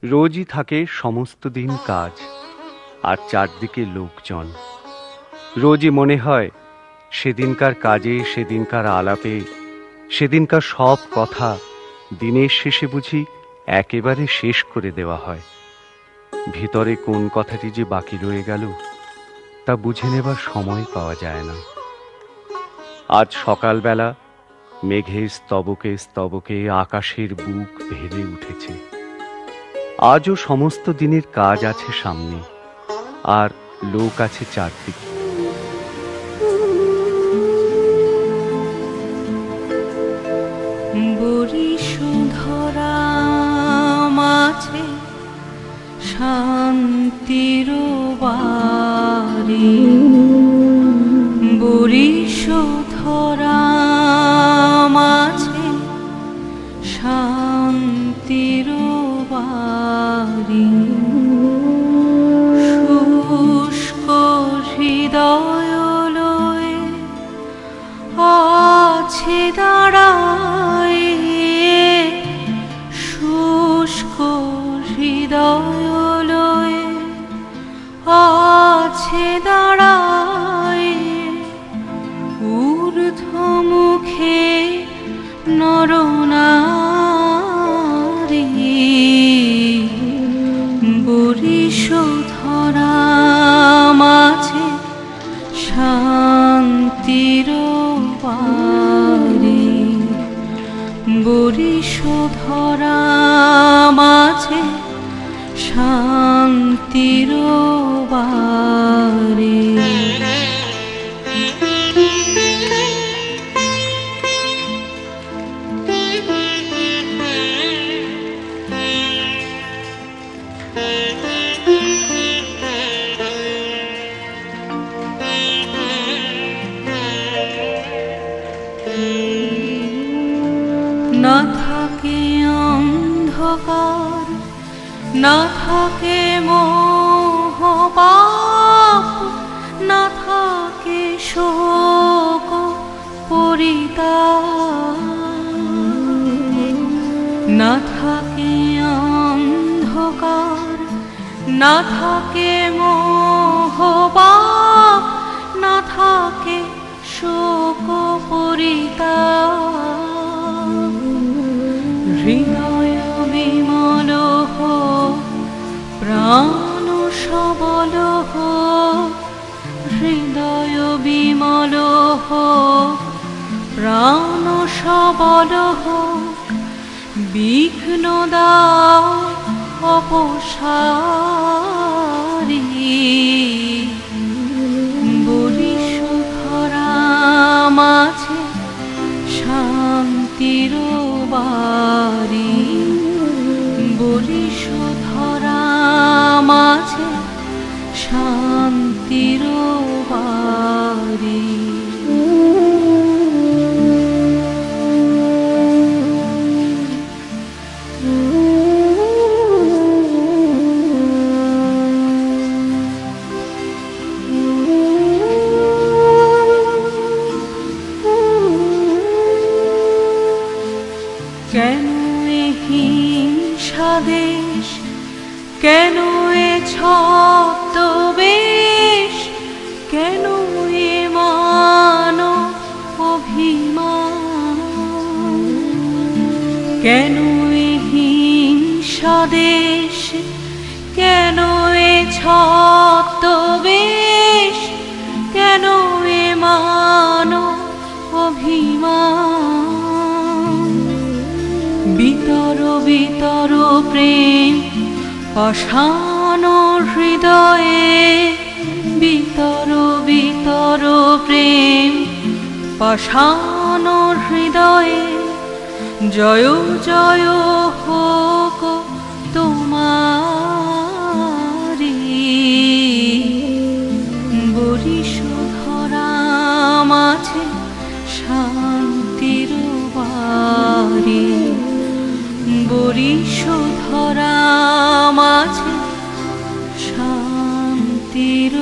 রোজই থাকে সমস্ত দিন কাজ, আর চারদিকে লোকজন। রোজই মনে হয় সেদিনকার কাজে, সেদিনকার আলাপে, সেদিনকার সব কথা দিনের শেষে বুঝি একেবারে শেষ করে দেওয়া হয়। ভিতরে কোন কথাটি যে বাকি রয়ে গেল তা বুঝে নেবার সময় পাওয়া যায় না। আজ সকালবেলা মেঘের স্তবকে স্তবকে আকাশের বুক ভেদে উঠেছে। আজও সমস্ত দিনের কাজ আছে সামনে, আর লোক আছে চারদিকে। বরিশধরা মাঝে শান্তির বাড়ি, বরিশধরা মাঝে শান্তির বাড়ি। শুষ্ক হৃদয় লয়ে আছে দাঁড়ায়, শুষ্ক হৃদয় লয়ে আছে দাঁড়ায়। ঊর্ধ্বমুখে নরনারী, বরিশধরা মাঝে শান্তির বাড়ি, বরিশধরা মাঝে শান্তির বাড়ি। না থাকে অন্ধকার, না থাকে মোহপাপ, না থাকে শোক পরিতাপ, না থাকে অন্ধকার, না থাকে মোহপাপ, না থাকে শোক পরিতাপ। হৃদয় বিমল হোক, প্রাণ সবল হোক, হৃদয় বিমল হোক, প্রাণ সবল হোক। বিঘ্ন দাও অপসারী, বরিশধরা মাঝে শান্তির বাড়ি, বরিশধরা মাঝে শান্তির বাড়ি। কেন এ হিংসা দেশ, কেন এ ছদ্মবেশ, কেন এ মান অভিমান, কেন এ হিংসা দেশ, কেন এ ছদ্মবেশ, কেন এ মান অভিমান। বিতর বিতর প্রেম পাষাণ হৃদয়ে, বিতর বিতর প্রেম পাষাণ হৃদয়ে। জয় জয় হোক তোমারি, বরিশধরা মাঝে শান্তির বাড়ি, বরিশধরা মাঝে শান্তির